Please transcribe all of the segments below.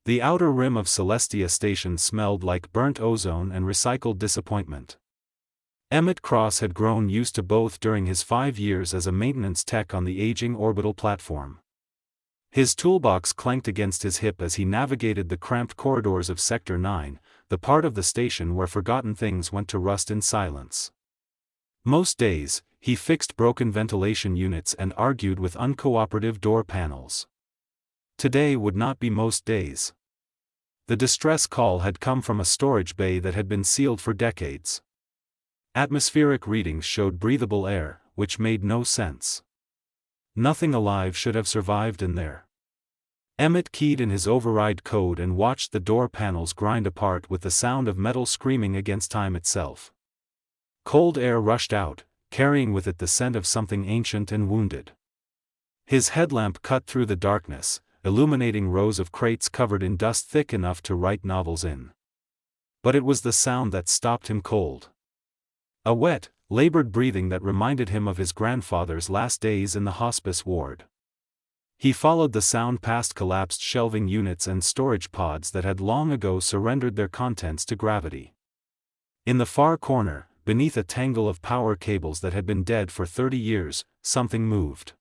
The outer rim of Celestia Station smelled like burnt ozone and recycled disappointment. Emmett Cross had grown used to both during his 5 years as a maintenance tech on the aging orbital platform. His toolbox clanked against his hip as he navigated the cramped corridors of Sector 9, the part of the station where forgotten things went to rust in silence. Most days, he fixed broken ventilation units and argued with uncooperative door panels. Today would not be most days. The distress call had come from a storage bay that had been sealed for decades. Atmospheric readings showed breathable air, which made no sense. Nothing alive should have survived in there. Emmett keyed in his override code and watched the door panels grind apart with the sound of metal screaming against time itself. Cold air rushed out, carrying with it the scent of something ancient and wounded. His headlamp cut through the darkness, illuminating rows of crates covered in dust thick enough to write novels in. But it was the sound that stopped him cold. A wet, labored breathing that reminded him of his grandfather's last days in the hospice ward. He followed the sound past collapsed shelving units and storage pods that had long ago surrendered their contents to gravity. In the far corner, beneath a tangle of power cables that had been dead for 30 years, something moved.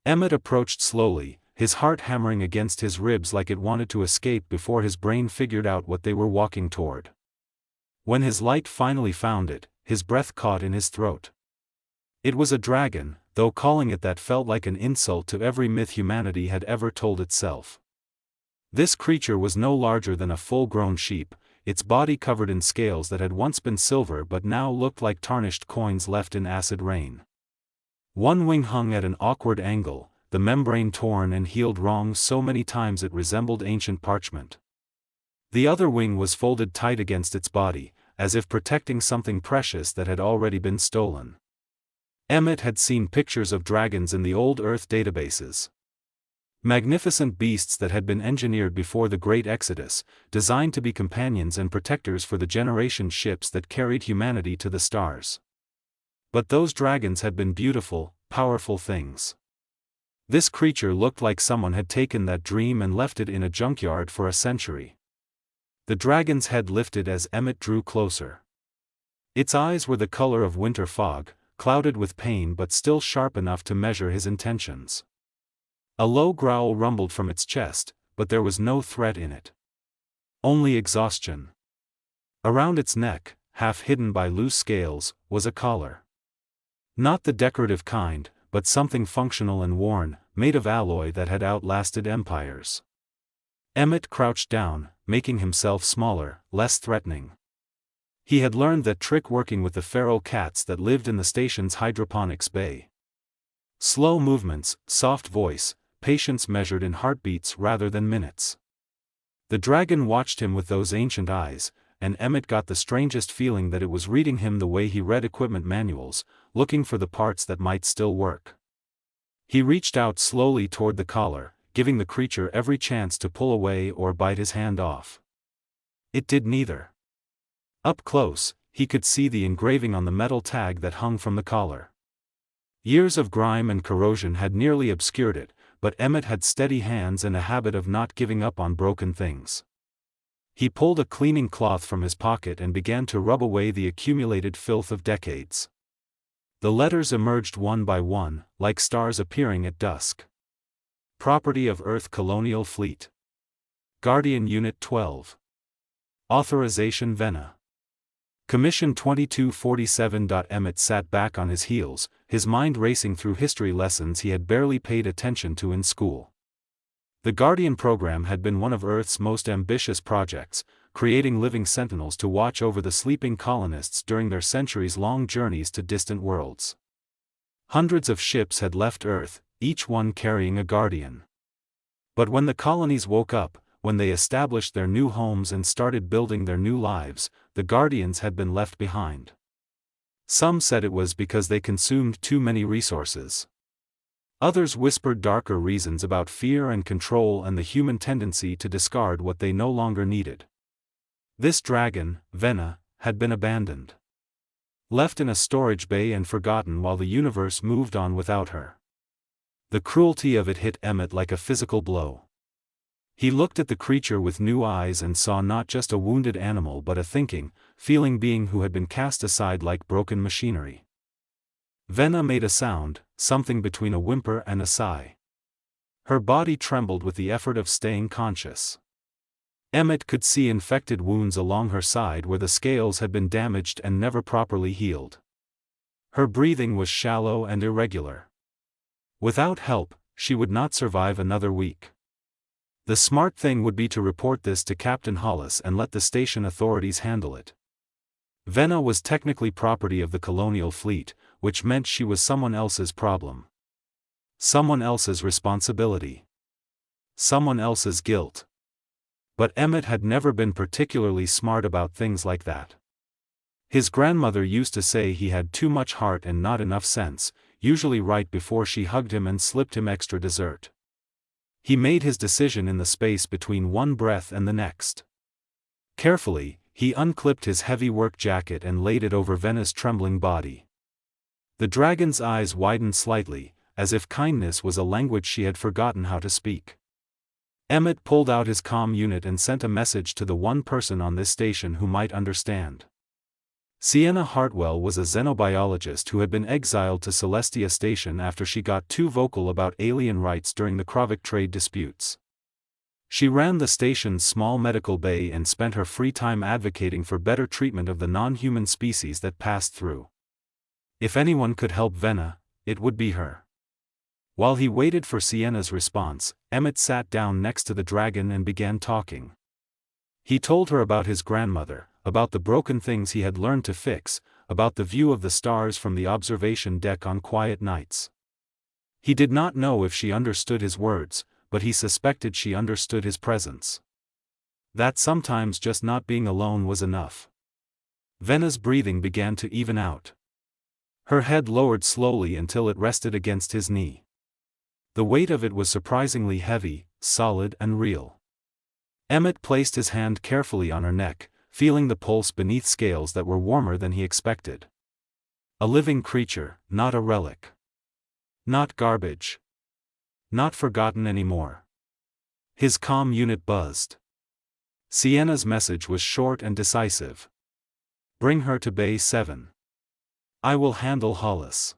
Emmett approached slowly, his heart hammering against his ribs like it wanted to escape before his brain figured out what they were walking toward. When his light finally found it, his breath caught in his throat. It was a dragon, though calling it that felt like an insult to every myth humanity had ever told itself. This creature was no larger than a full-grown sheep, its body covered in scales that had once been silver but now looked like tarnished coins left in acid rain. One wing hung at an awkward angle, the membrane torn and healed wrong so many times it resembled ancient parchment. The other wing was folded tight against its body, as if protecting something precious that had already been stolen. Emmett had seen pictures of dragons in the old Earth databases. Magnificent beasts that had been engineered before the Great Exodus, designed to be companions and protectors for the generation ships that carried humanity to the stars. But those dragons had been beautiful, powerful things. This creature looked like someone had taken that dream and left it in a junkyard for a century. The dragon's head lifted as Emmett drew closer. Its eyes were the color of winter fog, clouded with pain but still sharp enough to measure his intentions. A low growl rumbled from its chest, but there was no threat in it. Only exhaustion. Around its neck, half hidden by loose scales, was a collar. Not the decorative kind, but something functional and worn, made of alloy that had outlasted empires. Emmett crouched down, making himself smaller, less threatening. He had learned that trick working with the feral cats that lived in the station's hydroponics bay. Slow movements, soft voice, patience measured in heartbeats rather than minutes. The dragon watched him with those ancient eyes, and Emmett got the strangest feeling that it was reading him the way he read equipment manuals, looking for the parts that might still work. He reached out slowly toward the collar, giving the creature every chance to pull away or bite his hand off. It did neither. Up close, he could see the engraving on the metal tag that hung from the collar. Years of grime and corrosion had nearly obscured it, but Emmett had steady hands and a habit of not giving up on broken things. He pulled a cleaning cloth from his pocket and began to rub away the accumulated filth of decades. The letters emerged one by one, like stars appearing at dusk. Property of Earth Colonial Fleet. Guardian Unit 12. Authorization Venna. Commission 2247. Emmett sat back on his heels, his mind racing through history lessons he had barely paid attention to in school. The Guardian program had been one of Earth's most ambitious projects, creating living sentinels to watch over the sleeping colonists during their centuries-long journeys to distant worlds. Hundreds of ships had left Earth, each one carrying a Guardian. But when the colonies woke up, when they established their new homes and started building their new lives, the Guardians had been left behind. Some said it was because they consumed too many resources. Others whispered darker reasons about fear and control and the human tendency to discard what they no longer needed. This dragon, Venna, had been abandoned. Left in a storage bay and forgotten while the universe moved on without her. The cruelty of it hit Emmett like a physical blow. He looked at the creature with new eyes and saw not just a wounded animal but a thinking, feeling being who had been cast aside like broken machinery. Venna made a sound, something between a whimper and a sigh. Her body trembled with the effort of staying conscious. Emmett could see infected wounds along her side where the scales had been damaged and never properly healed. Her breathing was shallow and irregular. Without help, she would not survive another week. The smart thing would be to report this to Captain Hollis and let the station authorities handle it. Venna was technically property of the colonial fleet, which meant she was someone else's problem. Someone else's responsibility. Someone else's guilt. But Emmett had never been particularly smart about things like that. His grandmother used to say he had too much heart and not enough sense, usually right before she hugged him and slipped him extra dessert. He made his decision in the space between one breath and the next. Carefully, he unclipped his heavy work jacket and laid it over Venna's trembling body. The dragon's eyes widened slightly, as if kindness was a language she had forgotten how to speak. Emmett pulled out his comm unit and sent a message to the one person on this station who might understand. Sienna Hartwell was a xenobiologist who had been exiled to Celestia Station after she got too vocal about alien rights during the Kravik trade disputes. She ran the station's small medical bay and spent her free time advocating for better treatment of the non-human species that passed through. If anyone could help Venna, it would be her. While he waited for Sienna's response, Emmett sat down next to the dragon and began talking. He told her about his grandmother, about the broken things he had learned to fix, about the view of the stars from the observation deck on quiet nights. He did not know if she understood his words, but he suspected she understood his presence. That sometimes just not being alone was enough. Venna's breathing began to even out. Her head lowered slowly until it rested against his knee. The weight of it was surprisingly heavy, solid and real. Emmett placed his hand carefully on her neck, feeling the pulse beneath scales that were warmer than he expected. A living creature, not a relic. Not garbage. Not forgotten anymore. His comm unit buzzed. Sienna's message was short and decisive. Bring her to Bay 7. I will handle Hollis.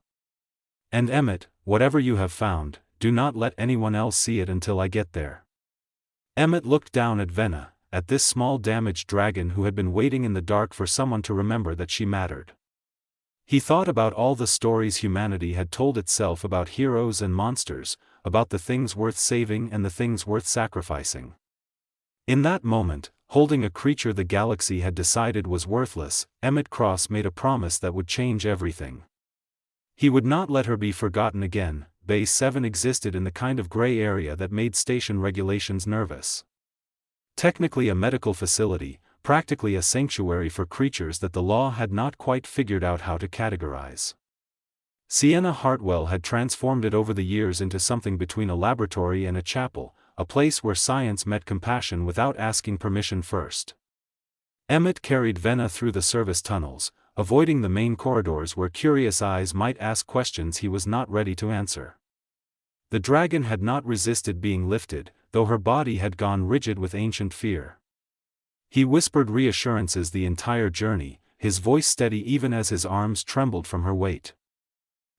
And Emmett, whatever you have found, do not let anyone else see it until I get there. Emmett looked down at Venna, at this small damaged dragon who had been waiting in the dark for someone to remember that she mattered. He thought about all the stories humanity had told itself about heroes and monsters, about the things worth saving and the things worth sacrificing. In that moment, holding a creature the galaxy had decided was worthless, Emmett Cross made a promise that would change everything. He would not let her be forgotten again. Bay 7 existed in the kind of gray area that made station regulations nervous. Technically a medical facility, practically a sanctuary for creatures that the law had not quite figured out how to categorize. Sienna Hartwell had transformed it over the years into something between a laboratory and a chapel, a place where science met compassion without asking permission first. Emmett carried Venna through the service tunnels, avoiding the main corridors where curious eyes might ask questions he was not ready to answer. The dragon had not resisted being lifted, though her body had gone rigid with ancient fear. He whispered reassurances the entire journey, his voice steady even as his arms trembled from her weight.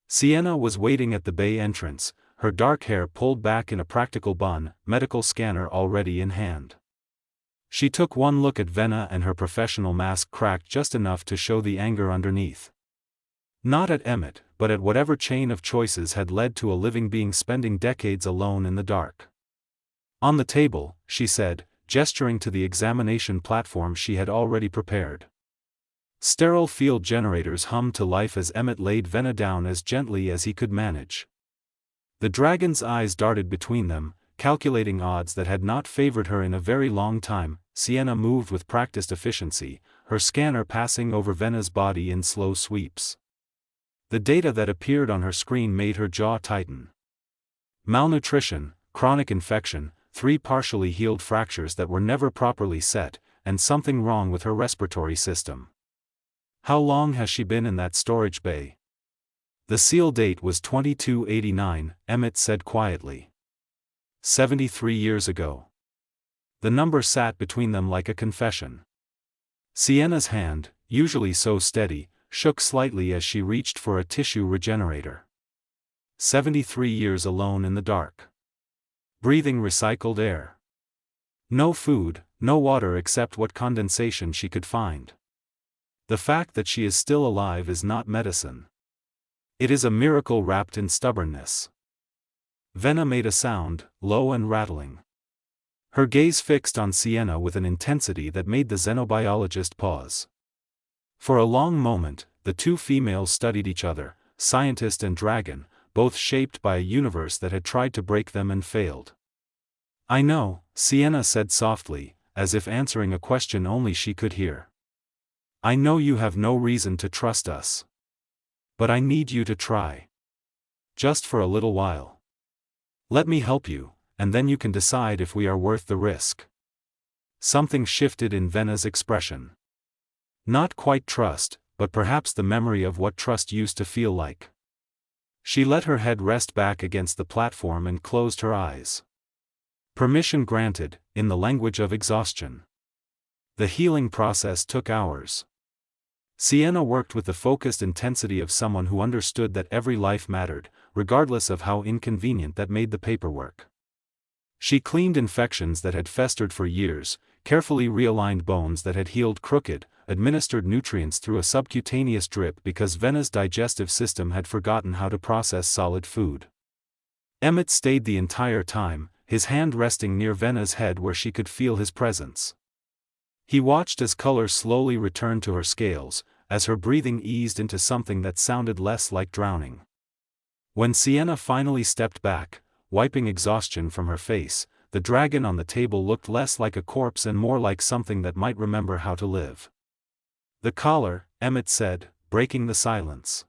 Sienna was waiting at the bay entrance, her dark hair pulled back in a practical bun, medical scanner already in hand. She took one look at Venna and her professional mask cracked just enough to show the anger underneath. Not at Emmett, but at whatever chain of choices had led to a living being spending decades alone in the dark. On the table, she said, gesturing to the examination platform she had already prepared. Sterile field generators hummed to life as Emmett laid Venna down as gently as he could manage. The dragon's eyes darted between them, calculating odds that had not favored her in a very long time. Sienna moved with practiced efficiency, her scanner passing over Venna's body in slow sweeps. The data that appeared on her screen made her jaw tighten. Malnutrition, chronic infection, 3 partially healed fractures that were never properly set, and something wrong with her respiratory system. How long has she been in that storage bay? The seal date was 2289, Emmett said quietly. 73 years ago. The number sat between them like a confession. Sienna's hand, usually so steady, shook slightly as she reached for a tissue regenerator. 73 years alone in the dark. Breathing recycled air. No food, no water except what condensation she could find. The fact that she is still alive is not medicine. It is a miracle wrapped in stubbornness. Venna made a sound, low and rattling. Her gaze fixed on Sienna with an intensity that made the xenobiologist pause. For a long moment, the two females studied each other, scientist and dragon, both shaped by a universe that had tried to break them and failed. "I know," Sienna said softly, as if answering a question only she could hear. "I know you have no reason to trust us. But I need you to try. Just for a little while. Let me help you, and then you can decide if we are worth the risk." Something shifted in Venna's expression. Not quite trust, but perhaps the memory of what trust used to feel like. She let her head rest back against the platform and closed her eyes. Permission granted, in the language of exhaustion. The healing process took hours. Sienna worked with the focused intensity of someone who understood that every life mattered, regardless of how inconvenient that made the paperwork. She cleaned infections that had festered for years, carefully realigned bones that had healed crooked, administered nutrients through a subcutaneous drip because Venna's digestive system had forgotten how to process solid food. Emmett stayed the entire time, his hand resting near Venna's head where she could feel his presence. He watched as color slowly returned to her scales, as her breathing eased into something that sounded less like drowning. When Sienna finally stepped back, wiping exhaustion from her face, the dragon on the table looked less like a corpse and more like something that might remember how to live. "The collar," Emmett said, breaking the silence.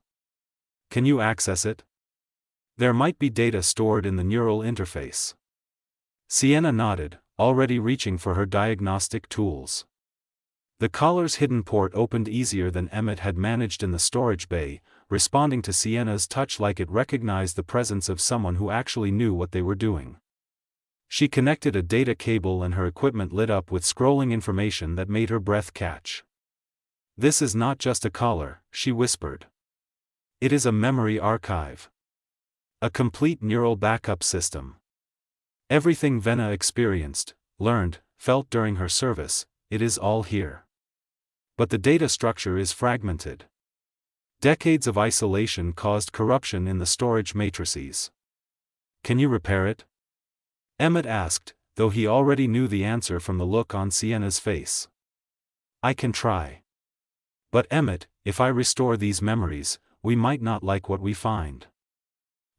"Can you access it? There might be data stored in the neural interface." Sienna nodded, already reaching for her diagnostic tools. The collar's hidden port opened easier than Emmett had managed in the storage bay, responding to Sienna's touch like it recognized the presence of someone who actually knew what they were doing. She connected a data cable and her equipment lit up with scrolling information that made her breath catch. "This is not just a collar," she whispered. "It is a memory archive. A complete neural backup system. Everything Venna experienced, learned, felt during her service, it is all here. But the data structure is fragmented. Decades of isolation caused corruption in the storage matrices. Can you repair it?" Emmett asked, though he already knew the answer from the look on Sienna's face. "I can try. But Emmett, if I restore these memories, we might not like what we find."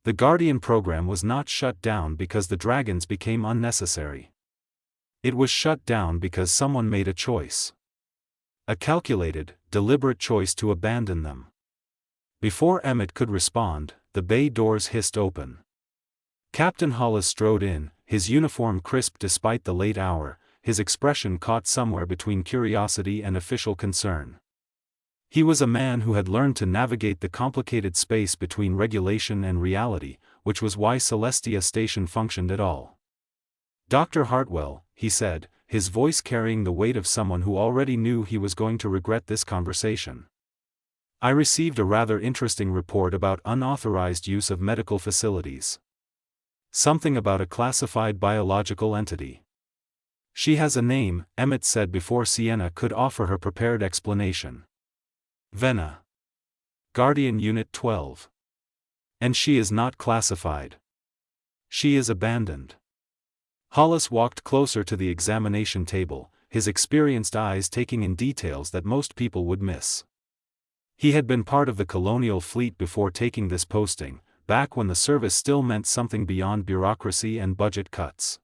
The Guardian program was not shut down because the dragons became unnecessary. It was shut down because someone made a choice. A calculated, deliberate choice to abandon them. Before Emmett could respond, the bay doors hissed open. Captain Hollis strode in, his uniform crisp despite the late hour, his expression caught somewhere between curiosity and official concern. He was a man who had learned to navigate the complicated space between regulation and reality, which was why Celestia Station functioned at all. "Dr. Hartwell," he said, his voice carrying the weight of someone who already knew he was going to regret this conversation. "I received a rather interesting report about unauthorized use of medical facilities. Something about a classified biological entity." "She has a name," Emmett said before Sienna could offer her prepared explanation. "Venna. Guardian Unit 12. And she is not classified. She is abandoned." Hollis walked closer to the examination table, his experienced eyes taking in details that most people would miss. He had been part of the colonial fleet before taking this posting, back when the service still meant something beyond bureaucracy and budget cuts.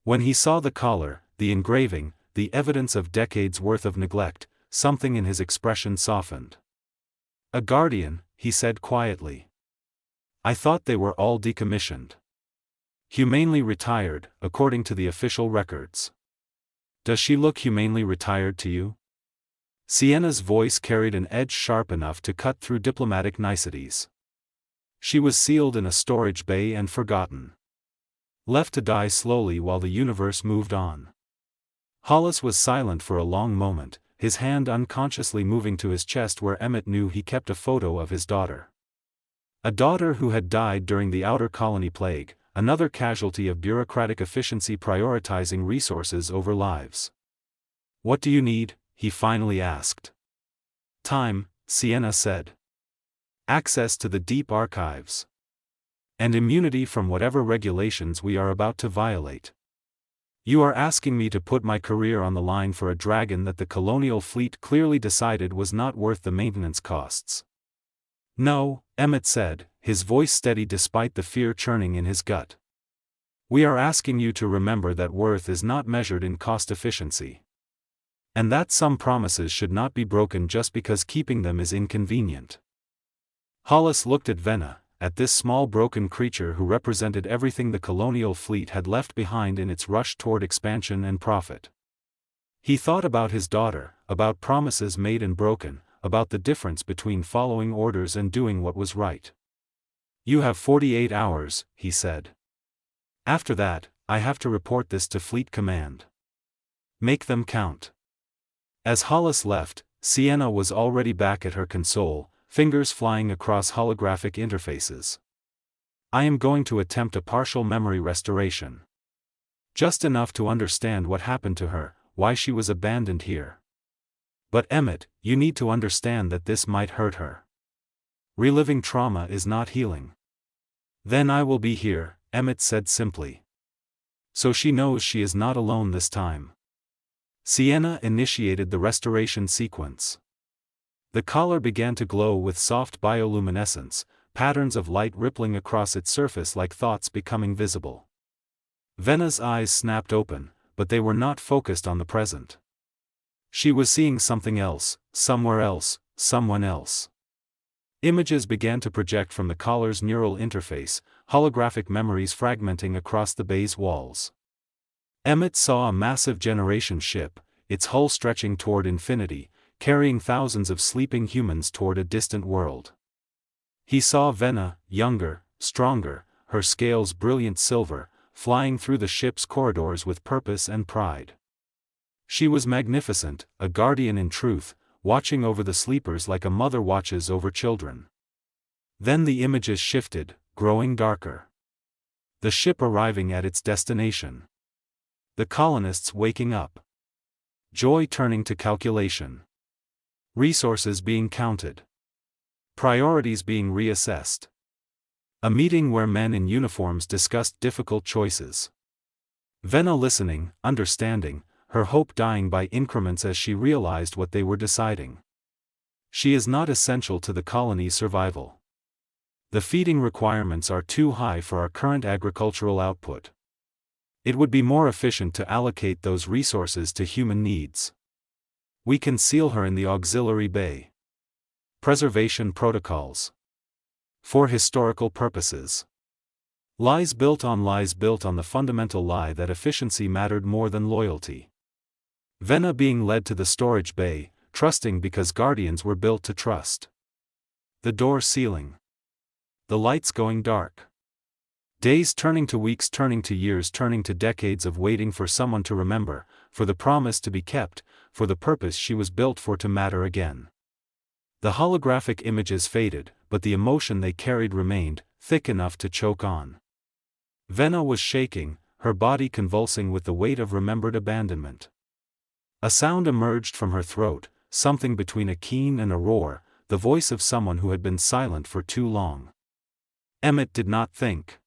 When he saw the collar, the engraving, the evidence of decades' worth of neglect, something in his expression softened. "A guardian," he said quietly. "I thought they were all decommissioned. Humanely retired, according to the official records. Does she look humanely retired to you?" Sienna's voice carried an edge sharp enough to cut through diplomatic niceties. "She was sealed in a storage bay and forgotten. left to die slowly while the universe moved on. Hollis was silent for a long moment, his hand unconsciously moving to his chest where Emmett knew he kept a photo of his daughter. A daughter who had died during the outer colony plague, another casualty of bureaucratic efficiency prioritizing resources over lives. "What do you need?" he finally asked. "Time," Sienna said. "Access to the deep archives. And immunity from whatever regulations we are about to violate. You are asking me to put my career on the line for a dragon that the colonial fleet clearly decided was not worth the maintenance costs." "No," Emmett said, his voice steady despite the fear churning in his gut. "We are asking you to remember that worth is not measured in cost efficiency. And that some promises should not be broken just because keeping them is inconvenient." Hollis looked at Venna, at this small broken creature who represented everything the colonial fleet had left behind in its rush toward expansion and profit. He thought about his daughter, about promises made and broken, about the difference between following orders and doing what was right. "You have 48 hours, he said. "After that, I have to report this to Fleet Command. Make them count." As Hollis left, Sienna was already back at her console, fingers flying across holographic interfaces. "I am going to attempt a partial memory restoration. Just enough to understand what happened to her, why she was abandoned here. But Emmett, you need to understand that this might hurt her. Reliving trauma is not healing." "Then I will be here," Emmett said simply. "So she knows she is not alone this time." Sienna initiated the restoration sequence. The collar began to glow with soft bioluminescence, patterns of light rippling across its surface like thoughts becoming visible. Venna's eyes snapped open, but they were not focused on the present. She was seeing something else, somewhere else, someone else. Images began to project from the collar's neural interface, holographic memories fragmenting across the bay's walls. Emmett saw a massive generation ship, its hull stretching toward infinity, carrying thousands of sleeping humans toward a distant world. He saw Venna, younger, stronger, her scales brilliant silver, flying through the ship's corridors with purpose and pride. She was magnificent, a guardian in truth, watching over the sleepers like a mother watches over children. Then the images shifted, growing darker. The ship arriving at its destination. The colonists waking up. Joy turning to calculation. Resources being counted. Priorities being reassessed. A meeting where men in uniforms discussed difficult choices. Venna listening, understanding, her hope dying by increments as she realized what they were deciding. She is not essential to the colony's survival. The feeding requirements are too high for our current agricultural output. It would be more efficient to allocate those resources to human needs. We can seal her in the auxiliary bay. Preservation protocols. For historical purposes. Lies built on the fundamental lie that efficiency mattered more than loyalty. Venna being led to the storage bay, trusting because guardians were built to trust. The door sealing. The lights going dark. Days turning to weeks, turning to years, turning to decades of waiting for someone to remember, for the promise to be kept, for the purpose she was built for to matter again. The holographic images faded, but the emotion they carried remained, thick enough to choke on. Venna was shaking, her body convulsing with the weight of remembered abandonment. A sound emerged from her throat, something between a keen and a roar, the voice of someone who had been silent for too long. Emmett did not think.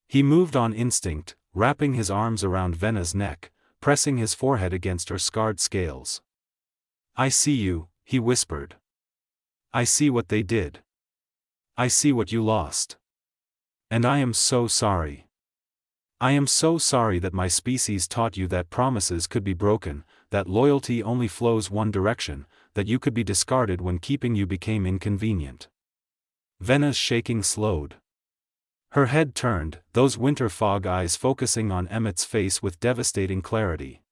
He moved on instinct, wrapping his arms around Venna's neck, pressing his forehead against her scarred scales. "I see you," he whispered. "I see what they did. I see what you lost. And I am so sorry. I am so sorry that my species taught you that promises could be broken, that loyalty only flows one direction, that you could be discarded when keeping you became inconvenient." Venna's shaking slowed. Her head turned, those winter fog eyes focusing on Emmett's face with devastating clarity.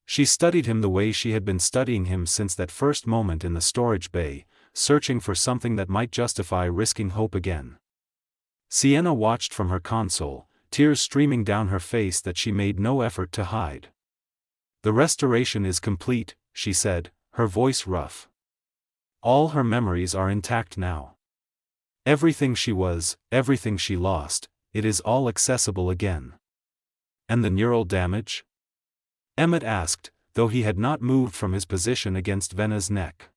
She studied him the way she had been studying him since that first moment in the storage bay, searching for something that might justify risking hope again. Sienna watched from her console, tears streaming down her face that she made no effort to hide. "The restoration is complete," she said, her voice rough. "All her memories are intact now. Everything she was, everything she lost, it is all accessible again." "And the neural damage?" Emmett asked, though he had not moved from his position against Venna's neck.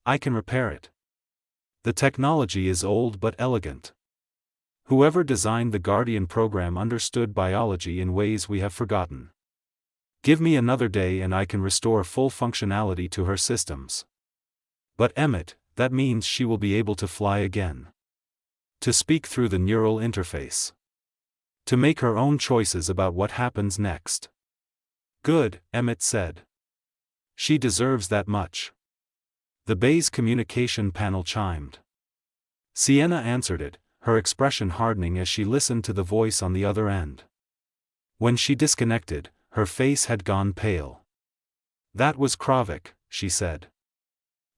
"I can repair it. The technology is old but elegant. Whoever designed the Guardian program understood biology in ways we have forgotten. Give me another day and I can restore full functionality to her systems." "But Emmett, that means she will be able to fly again. To speak through the neural interface. To make her own choices about what happens next." "Good," Emmett said. "She deserves that much." The bay's communication panel chimed. Sienna answered it, her expression hardening as she listened to the voice on the other end. When she disconnected, her face had gone pale. "That was Kravik," she said.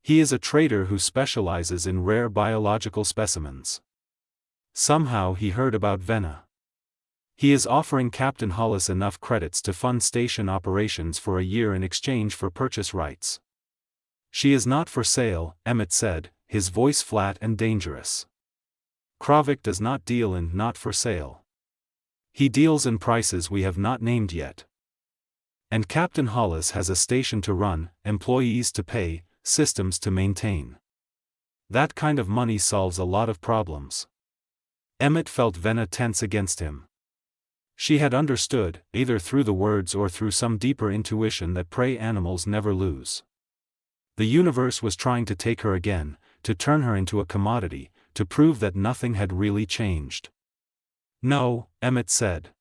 "He is a trader who specializes in rare biological specimens. Somehow he heard about Venna. He is offering Captain Hollis enough credits to fund station operations for a year in exchange for purchase rights." "She is not for sale," Emmett said, his voice flat and dangerous. "Kravik does not deal in not for sale. He deals in prices we have not named yet. And Captain Hollis has a station to run, employees to pay, systems to maintain. That kind of money solves a lot of problems." Emmett felt Venna tense against him. She had understood, either through the words or through some deeper intuition that prey animals never lose. The universe was trying to take her again, to turn her into a commodity, to prove that nothing had really changed. "No," Emmett said.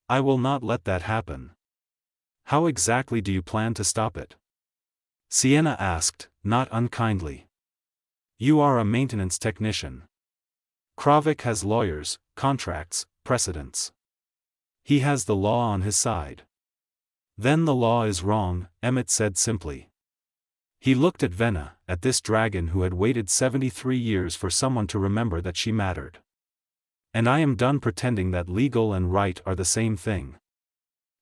"I will not let that happen." "How exactly do you plan to stop it?" Sienna asked, not unkindly. "You are a maintenance technician. Kravik has lawyers, contracts, precedents. He has the law on his side." "Then the law is wrong," Emmett said simply. He looked at Venna, at this dragon who had waited 73 years for someone to remember that she mattered. "And I am done pretending that legal and right are the same thing."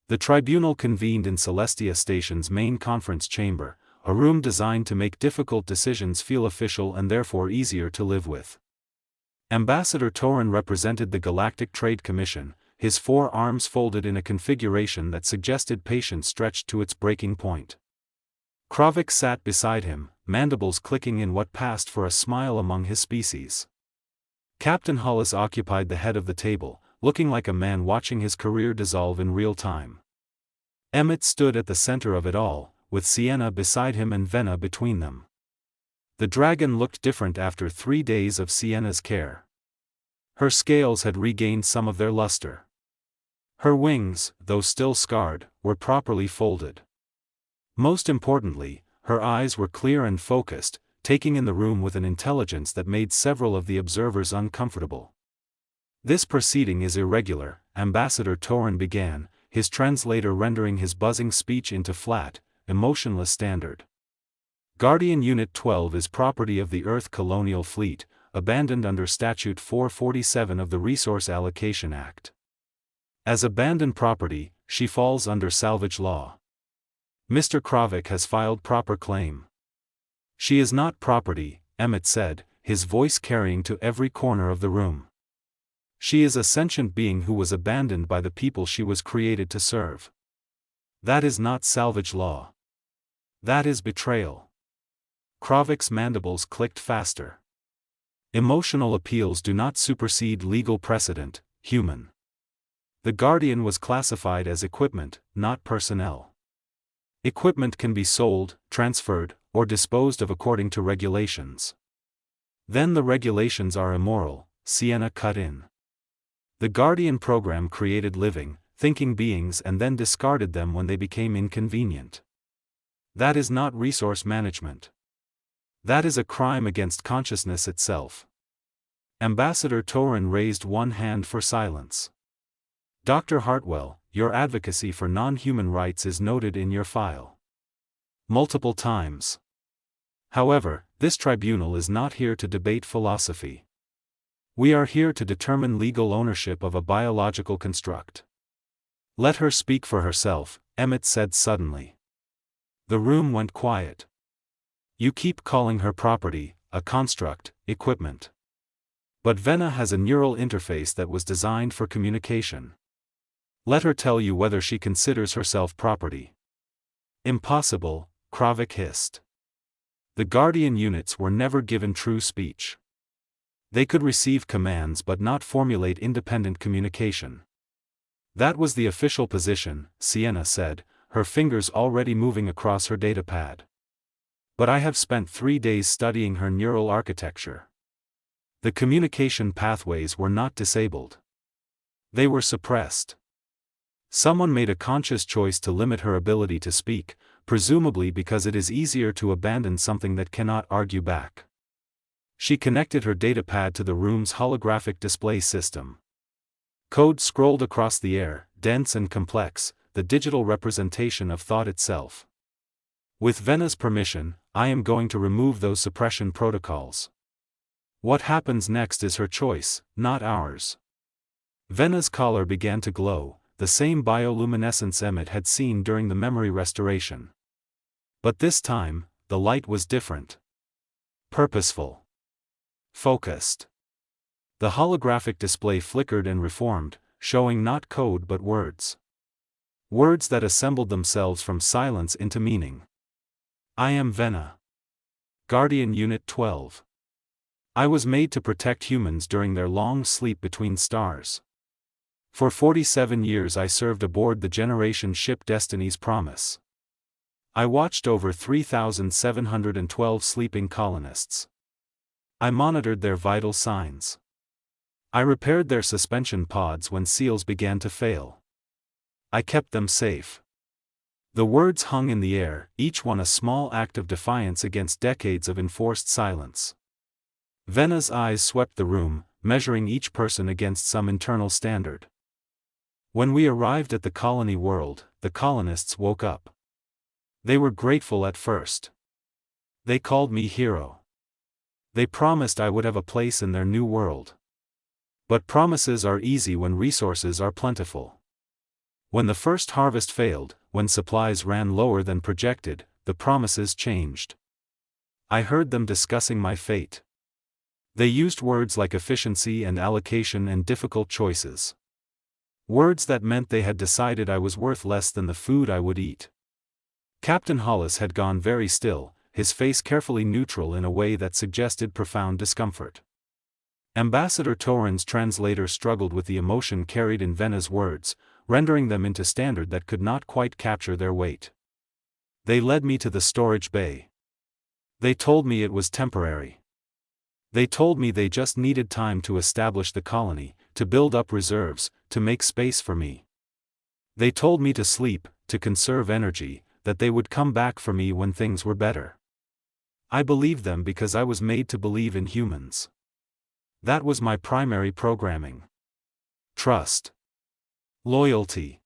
The tribunal convened in Celestia Station's main conference chamber, a room designed to make difficult decisions feel official and therefore easier to live with. Ambassador Torin represented the Galactic Trade Commission, his 4 arms folded in a configuration that suggested patience stretched to its breaking point. Kravik sat beside him, mandibles clicking in what passed for a smile among his species. Captain Hollis occupied the head of the table, looking like a man watching his career dissolve in real time. Emmett stood at the center of it all, with Sienna beside him and Venna between them. The dragon looked different after 3 days of Sienna's care. Her scales had regained some of their luster. Her wings, though still scarred, were properly folded. Most importantly, her eyes were clear and focused, taking in the room with an intelligence that made several of the observers uncomfortable. "This proceeding is irregular," Ambassador Torin began, his translator rendering his buzzing speech into flat, emotionless standard. "Guardian Unit 12 is property of the Earth Colonial Fleet, abandoned under Statute 447 of the Resource Allocation Act. As abandoned property, she falls under salvage law. Mr. Kravik has filed proper claim." "She is not property," Emmett said, his voice carrying to every corner of the room. "She is a sentient being who was abandoned by the people she was created to serve. That is not salvage law. That is betrayal." Kravik's mandibles clicked faster. "Emotional appeals do not supersede legal precedent, human. The Guardian was classified as equipment, not personnel. Equipment can be sold, transferred, or disposed of according to regulations." "Then the regulations are immoral," Sienna cut in. "The Guardian program created living, thinking beings and then discarded them when they became inconvenient. That is not resource management. That is a crime against consciousness itself." Ambassador Torin raised one hand for silence. "Dr. Hartwell, your advocacy for non-human rights is noted in your file. Multiple times. However, this tribunal is not here to debate philosophy. We are here to determine legal ownership of a biological construct. Let her speak for herself, Emmett said suddenly. The room went quiet. You keep calling her property, a construct, equipment. But Venna has a neural interface that was designed for communication. Let her tell you whether she considers herself property. Impossible, Kravik hissed. The Guardian units were never given true speech. They could receive commands but not formulate independent communication. That was the official position, Sienna said, her fingers already moving across her datapad. But I have spent 3 days studying her neural architecture. The communication pathways were not disabled. They were suppressed. Someone made a conscious choice to limit her ability to speak, presumably because it is easier to abandon something that cannot argue back. She connected her datapad to the room's holographic display system. Code scrolled across the air, dense and complex, the digital representation of thought itself. With Venna's permission, I am going to remove those suppression protocols. What happens next is her choice, not ours. Venna's collar began to glow, the same bioluminescence Emmett had seen during the memory restoration. But this time, the light was different. Purposeful. Focused. The holographic display flickered and reformed, showing not code but words. Words that assembled themselves from silence into meaning. I am Venna. Guardian Unit 12. I was made to protect humans during their long sleep between stars. For 47 years I served aboard the generation ship Destiny's Promise. I watched over 3,712 sleeping colonists. I monitored their vital signs. I repaired their suspension pods when seals began to fail. I kept them safe. The words hung in the air, each one a small act of defiance against decades of enforced silence. Venna's eyes swept the room, measuring each person against some internal standard. When we arrived at the colony world, the colonists woke up. They were grateful at first. They called me hero. They promised I would have a place in their new world. But promises are easy when resources are plentiful. When the first harvest failed, when supplies ran lower than projected, the promises changed. I heard them discussing my fate. They used words like efficiency and allocation and difficult choices. Words that meant they had decided I was worth less than the food I would eat. Captain Hollis had gone very still, his face carefully neutral in a way that suggested profound discomfort. Ambassador Torin's translator struggled with the emotion carried in Venna's words, rendering them into standard that could not quite capture their weight. They led me to the storage bay. They told me it was temporary. They told me they just needed time to establish the colony, to build up reserves, to make space for me. They told me to sleep, to conserve energy, that they would come back for me when things were better. I believed them because I was made to believe in humans. That was my primary programming. Trust. Loyalty.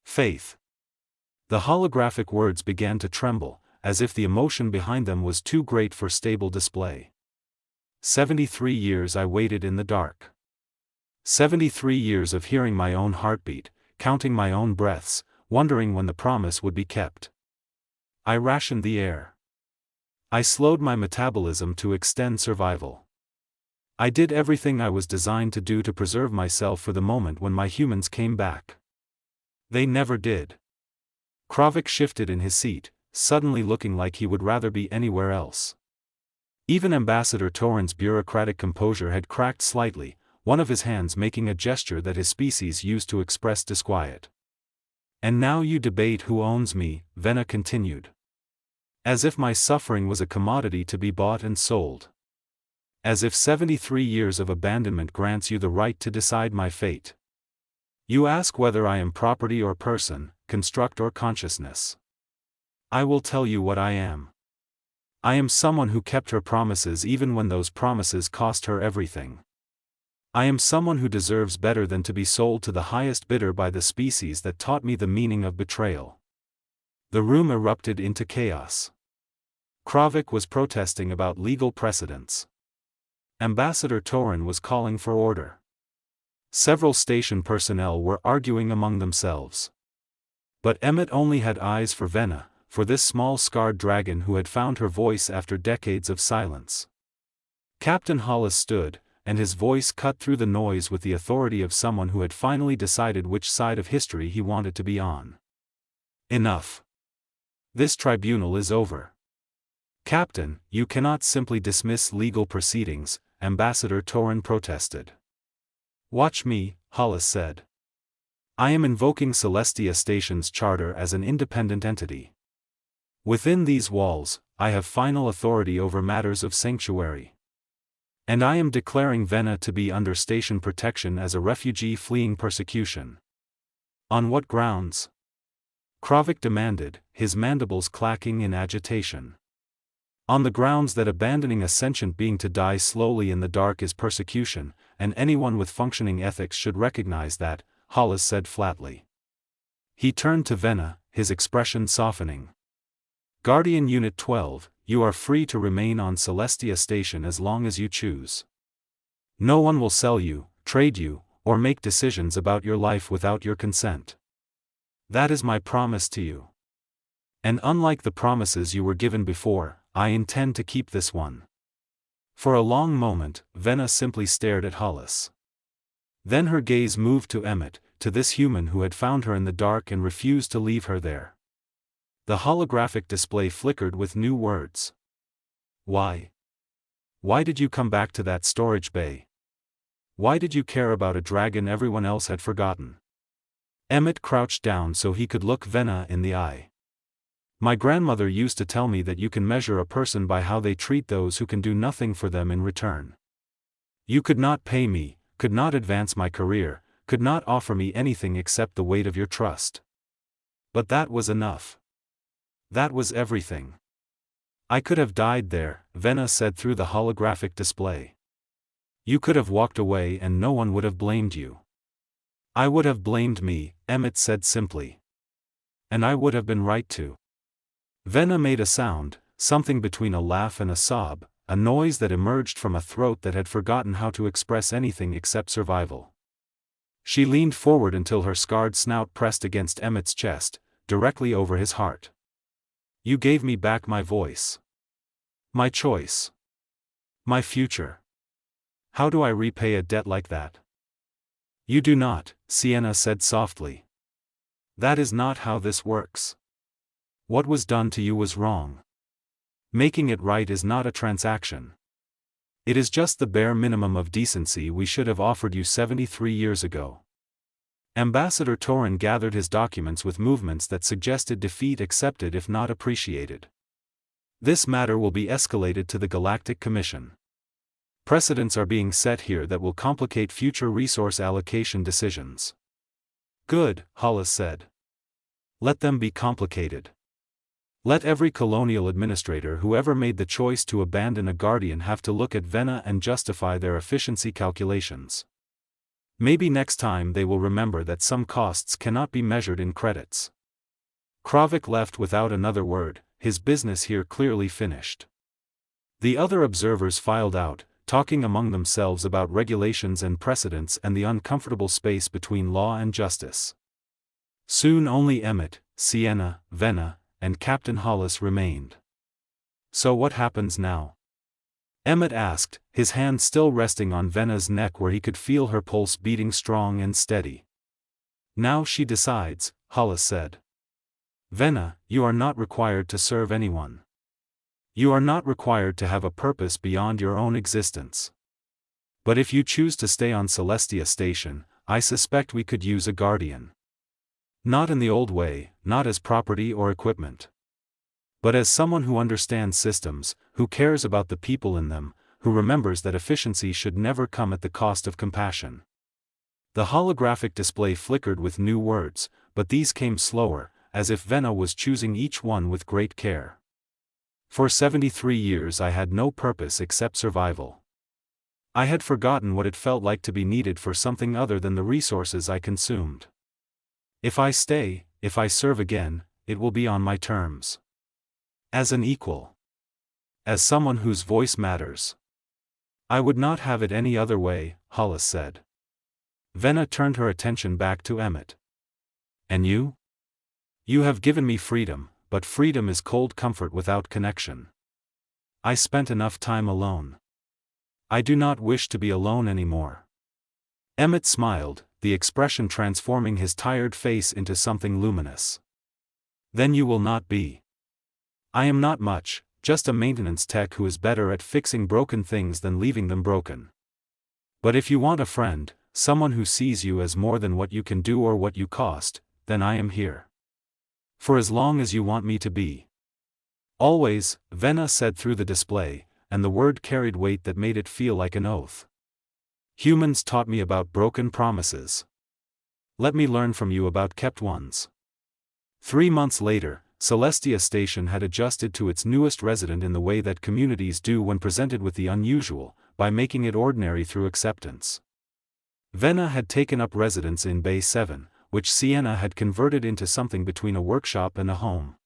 Faith. The holographic words began to tremble, as if the emotion behind them was too great for stable display. 73 years I waited in the dark. 73 years of hearing my own heartbeat, counting my own breaths, wondering when the promise would be kept. I rationed the air. I slowed my metabolism to extend survival. I did everything I was designed to do to preserve myself for the moment when my humans came back. They never did. Kravik shifted in his seat, suddenly looking like he would rather be anywhere else. Even Ambassador Torin's bureaucratic composure had cracked slightly, one of his hands making a gesture that his species used to express disquiet. And now you debate who owns me, Venna continued. As if my suffering was a commodity to be bought and sold. As if 73 years of abandonment grants you the right to decide my fate. You ask whether I am property or person, construct or consciousness. I will tell you what I am. I am someone who kept her promises even when those promises cost her everything. I am someone who deserves better than to be sold to the highest bidder by the species that taught me the meaning of betrayal. The room erupted into chaos. Kravik was protesting about legal precedents. Ambassador Torin was calling for order. Several station personnel were arguing among themselves. But Emmett only had eyes for Venna, for this small scarred dragon who had found her voice after decades of silence. Captain Hollis stood, and his voice cut through the noise with the authority of someone who had finally decided which side of history he wanted to be on. Enough. This tribunal is over. Captain, you cannot simply dismiss legal proceedings, Ambassador Torin protested. Watch me, Hollis said. I am invoking Celestia Station's charter as an independent entity. Within these walls, I have final authority over matters of sanctuary. And I am declaring Venna to be under station protection as a refugee fleeing persecution. On what grounds? Kravik demanded, his mandibles clacking in agitation. On the grounds that abandoning a sentient being to die slowly in the dark is persecution, and anyone with functioning ethics should recognize that, Hollis said flatly. He turned to Venna, his expression softening. Guardian Unit 12, you are free to remain on Celestia Station as long as you choose. No one will sell you, trade you, or make decisions about your life without your consent. That is my promise to you. And unlike the promises you were given before, I intend to keep this one. For a long moment, Venna simply stared at Hollis. Then her gaze moved to Emmett, to this human who had found her in the dark and refused to leave her there. The holographic display flickered with new words. Why? Why did you come back to that storage bay? Why did you care about a dragon everyone else had forgotten? Emmett crouched down so he could look Venna in the eye. My grandmother used to tell me that you can measure a person by how they treat those who can do nothing for them in return. You could not pay me, could not advance my career, could not offer me anything except the weight of your trust. But that was enough. That was everything. I could have died there, Venna said through the holographic display. You could have walked away and no one would have blamed you. I would have blamed me, Emmett said simply. And I would have been right to. Venna made a sound, something between a laugh and a sob, a noise that emerged from a throat that had forgotten how to express anything except survival. She leaned forward until her scarred snout pressed against Emmett's chest, directly over his heart. You gave me back my voice. My choice. My future. How do I repay a debt like that? You do not, Sienna said softly. That is not how this works. What was done to you was wrong. Making it right is not a transaction. It is just the bare minimum of decency we should have offered you 73 years ago. Ambassador Torin gathered his documents with movements that suggested defeat accepted if not appreciated. This matter will be escalated to the Galactic Commission. Precedents are being set here that will complicate future resource allocation decisions. Good, Hollis said. Let them be complicated. Let every colonial administrator who ever made the choice to abandon a guardian have to look at Venna and justify their efficiency calculations. Maybe next time they will remember that some costs cannot be measured in credits. Kravik left without another word, his business here clearly finished. The other observers filed out, talking among themselves about regulations and precedents and the uncomfortable space between law and justice. Soon only Emmett, Sienna, Venna, and Captain Hollis remained. So what happens now? Emmett asked, his hand still resting on Venna's neck where he could feel her pulse beating strong and steady. Now she decides, Hollis said. Venna, you are not required to serve anyone. You are not required to have a purpose beyond your own existence. But if you choose to stay on Celestia Station, I suspect we could use a guardian. Not in the old way, not as property or equipment. But as someone who understands systems, who cares about the people in them, who remembers that efficiency should never come at the cost of compassion. The holographic display flickered with new words, but these came slower, as if Venna was choosing each one with great care. For 73 years I had no purpose except survival. I had forgotten what it felt like to be needed for something other than the resources I consumed. If I stay, if I serve again, it will be on my terms. As an equal. As someone whose voice matters. I would not have it any other way, Hollis said. Venna turned her attention back to Emmett. And you? You have given me freedom, but freedom is cold comfort without connection. I spent enough time alone. I do not wish to be alone anymore. Emmett smiled, the expression transforming his tired face into something luminous. Then you will not be. I am not much, just a maintenance tech who is better at fixing broken things than leaving them broken. But if you want a friend, someone who sees you as more than what you can do or what you cost, then I am here. For as long as you want me to be. Always, Venna said through the display, and the word carried weight that made it feel like an oath. Humans taught me about broken promises. Let me learn from you about kept ones. 3 months later, Celestia Station had adjusted to its newest resident in the way that communities do when presented with the unusual, by making it ordinary through acceptance. Venna had taken up residence in Bay 7, which Sienna had converted into something between a workshop and a home.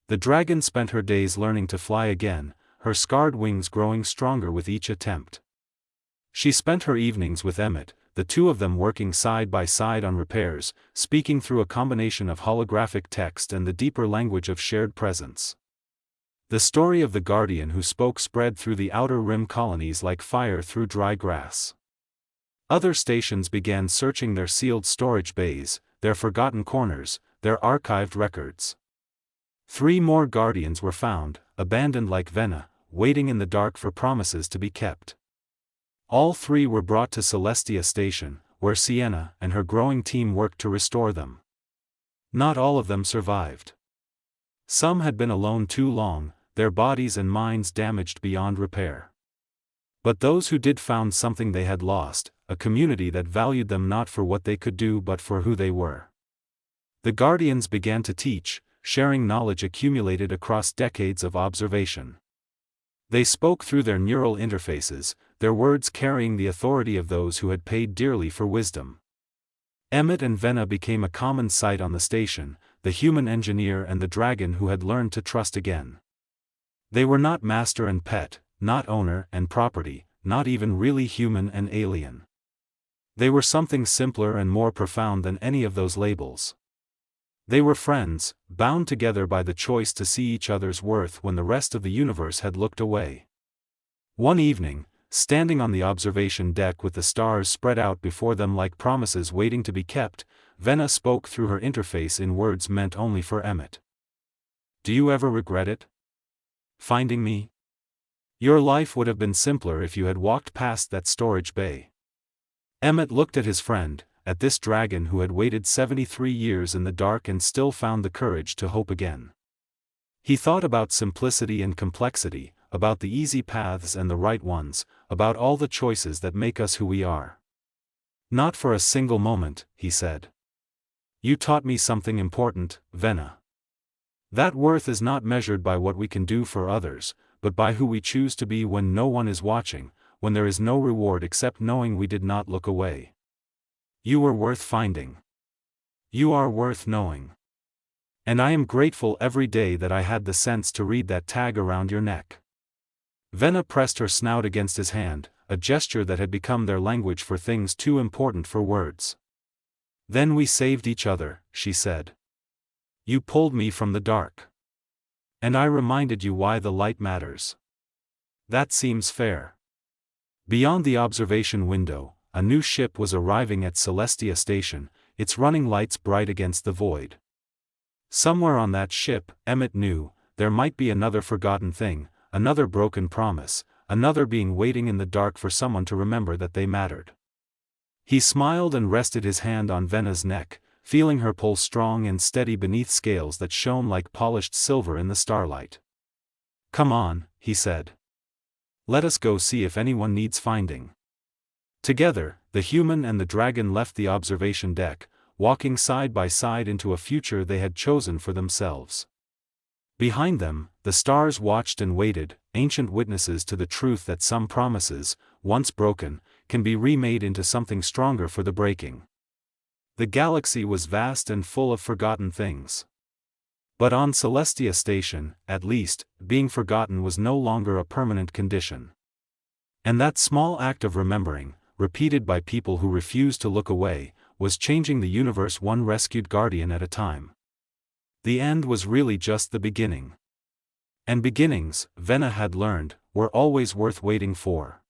The dragon spent her days learning to fly again, her scarred wings growing stronger with each attempt. She spent her evenings with Emmett, the two of them working side by side on repairs, speaking through a combination of holographic text and the deeper language of shared presence. The story of the guardian who spoke spread through the outer rim colonies like fire through dry grass. Other stations began searching their sealed storage bays, their forgotten corners, their archived records. 3 more guardians were found, abandoned like Venna, waiting in the dark for promises to be kept. All 3 were brought to Celestia Station, where Sienna and her growing team worked to restore them. Not all of them survived. Some had been alone too long, their bodies and minds damaged beyond repair. But those who did found something they had lost, a community that valued them not for what they could do but for who they were. The Guardians began to teach, sharing knowledge accumulated across decades of observation. They spoke through their neural interfaces, their words carrying the authority of those who had paid dearly for wisdom. Emmett and Venna became a common sight on the station, the human engineer and the dragon who had learned to trust again. They were not master and pet, not owner and property, not even really human and alien. They were something simpler and more profound than any of those labels. They were friends, bound together by the choice to see each other's worth when the rest of the universe had looked away. One evening, standing on the observation deck with the stars spread out before them like promises waiting to be kept, Venna spoke through her interface in words meant only for Emmett. Do you ever regret it? Finding me? Your life would have been simpler if you had walked past that storage bay. Emmett looked at his friend, at this dragon who had waited 73 years in the dark and still found the courage to hope again. He thought about simplicity and complexity, about the easy paths and the right ones, about all the choices that make us who we are. Not for a single moment, he said. You taught me something important, Venna. That worth is not measured by what we can do for others, but by who we choose to be when no one is watching, when there is no reward except knowing we did not look away. You were worth finding. You are worth knowing. And I am grateful every day that I had the sense to read that tag around your neck. Venna pressed her snout against his hand, a gesture that had become their language for things too important for words. Then we saved each other, she said. You pulled me from the dark. And I reminded you why the light matters. That seems fair. Beyond the observation window, a new ship was arriving at Celestia Station, its running lights bright against the void. Somewhere on that ship, Emmett knew, there might be another forgotten thing, another broken promise, another being waiting in the dark for someone to remember that they mattered. He smiled and rested his hand on Venna's neck, feeling her pull strong and steady beneath scales that shone like polished silver in the starlight. Come on, he said. Let us go see if anyone needs finding. Together, the human and the dragon left the observation deck, walking side by side into a future they had chosen for themselves. Behind them, the stars watched and waited, ancient witnesses to the truth that some promises, once broken, can be remade into something stronger for the breaking. The galaxy was vast and full of forgotten things. But on Celestia Station, at least, being forgotten was no longer a permanent condition. And that small act of remembering, repeated by people who refused to look away, was changing the universe one rescued guardian at a time. The end was really just the beginning. And beginnings, Venna had learned, were always worth waiting for.